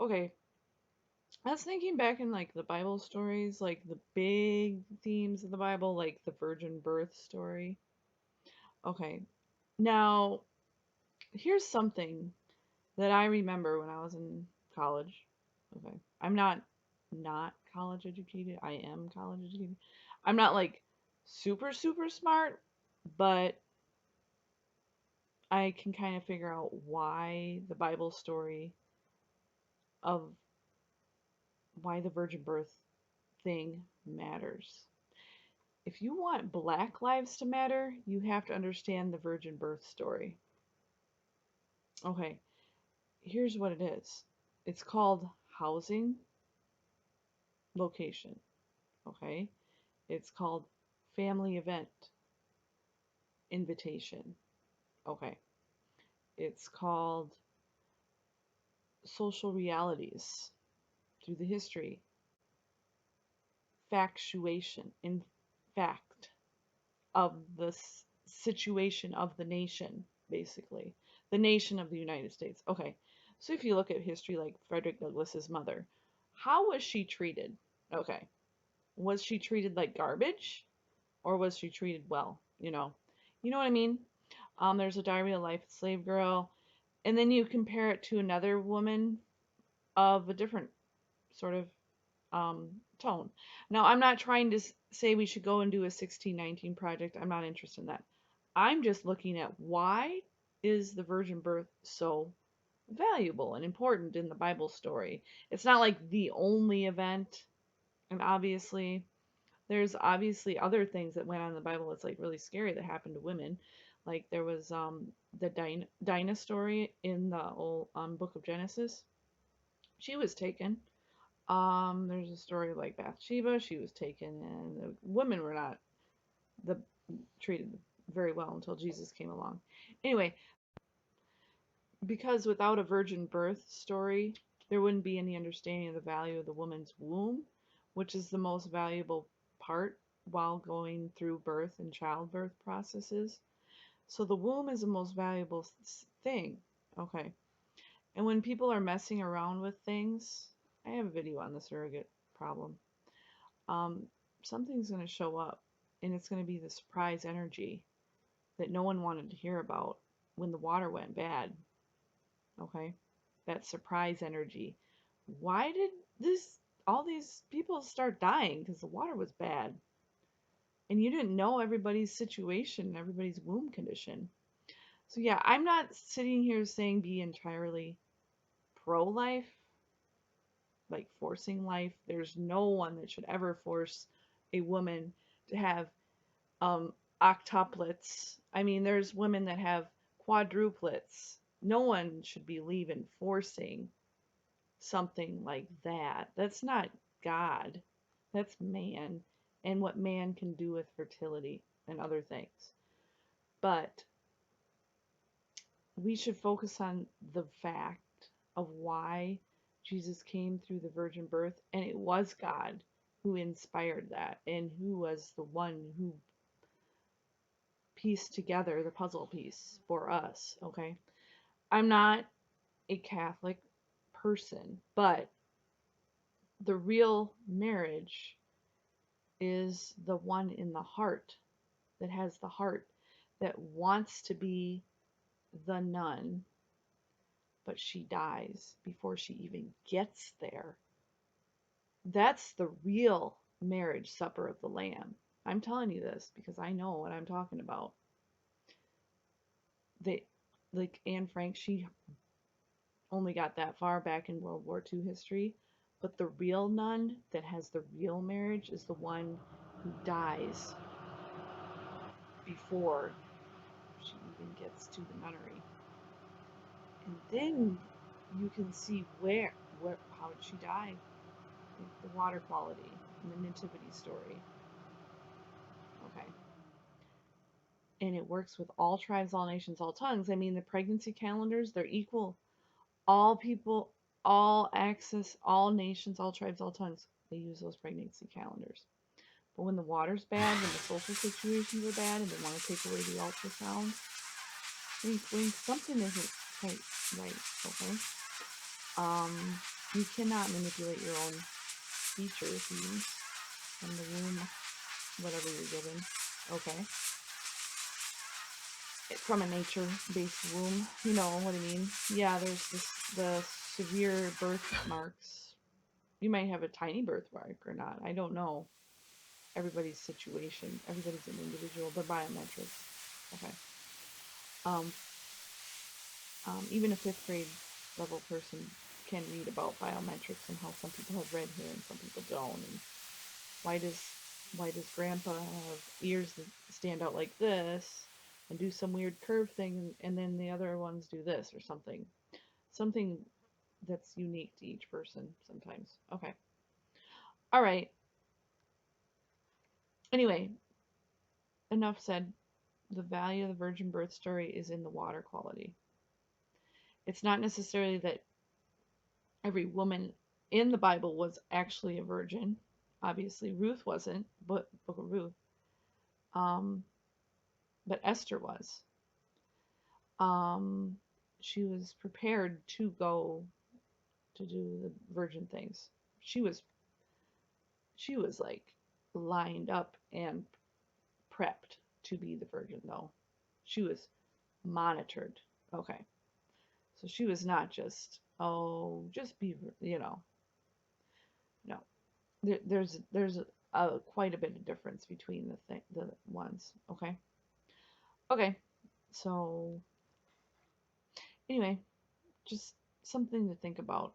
Okay, I was thinking back in like the Bible stories, like the big themes of the Bible, like the virgin birth story. Okay, now here's something that I remember when I was in college. Okay, I'm not college educated. I am college educated. I'm not like super smart, but I can kind of figure out why the Bible story of why the virgin birth thing matters. If you want Black lives to matter, you have to understand the virgin birth story. Okay, here's what it is. It's called housing location. Okay, it's called family event invitation. Okay, it's called social realities through the history, factuation, in fact, of the situation of the nation, basically. The nation of the United States. Okay, so if you look at history like Frederick Douglass's mother, how was she treated? Okay, was she treated like garbage or was she treated well? You know what I mean? There's a Diary of Life, Slave Girl, and then you compare it to another woman of a different sort of tone. Now, I'm not trying to say we should go and do a 1619 project. I'm not interested in that. I'm just looking at why is the virgin birth so valuable and important in the Bible story. It's not like the only event, and there's obviously other things that went on in the Bible that's like really scary that happened to women. Like there was the Dinah story in the old book of Genesis. She was taken. There's a story like Bathsheba. She was taken, and the women were not the treated very well until Jesus came along. Anyway, because without a virgin birth story, there wouldn't be any understanding of the value of the woman's womb, which is the most valuable part while going through birth and childbirth processes. So the womb is the most valuable thing. Okay. And when people are messing around with things, I have a video on the surrogate problem. Um, Something's going to show up, and it's going to be the surprise energy that no one wanted to hear about when the water went bad. Okay, that surprise energy. Why did this all these people start dying? Because the water was bad, and you didn't know everybody's situation, everybody's womb condition. So yeah, I'm not sitting here saying be entirely pro-life, like forcing life. There's no one that should ever force a woman to have um, octuplets. I mean, there's women that have quadruplets. No one should be leaving forcing something like that. That's not God. That's man and what man can do with fertility and other things. But we should focus on the fact of why Jesus came through the virgin birth, and it was God who inspired that and who was the one who pieced together the puzzle piece for us, okay? I'm not a Catholic person, but the real marriage is the one in the heart that has the heart that wants to be the nun, but she dies before she even gets there. That's the real marriage supper of the Lamb. I'm telling you this because I know what I'm talking about. They, like Anne Frank, she only got that far back in World War II history, but the real nun that has the real marriage is the one who dies before she even gets to the nunnery. And then you can see how did she die? The water quality in the nativity story. Okay. And it works with all tribes, all nations, all tongues. I mean, the pregnancy calendars, they're equal. All people, all access, all nations, all tribes, all tongues, they use those pregnancy calendars. But when the water's bad, when the social situations are bad, and they want to take away the ultrasound, wink, wink, something isn't quite right, okay? Um, You cannot manipulate your own features from the womb, whatever you're given. Okay. From a nature-based womb, you know what I mean? Yeah, there's the severe birthmarks. You might have a tiny birthmark or not. I don't know everybody's situation. Everybody's an individual. The biometrics. Okay. Um, even a fifth grade level person can read about biometrics and how some people have red hair and some people don't, and why does grandpa have ears that stand out like this and do some weird curve thing, and then the other ones do this or something that's unique to each person sometimes. Okay. All right. Anyway, enough said. The value of the virgin birth story is in the water quality. It's not necessarily that every woman in the Bible was actually a virgin. Obviously, Ruth wasn't, but Book of Ruth. Um, but Esther was. Um, she was prepared to go to do the virgin things. She was like lined up and prepped to be the virgin though. She was monitored. Okay. So she was not just, oh, just be, no. There's quite a bit of difference between the ones. Okay. Okay. So anyway, just something to think about.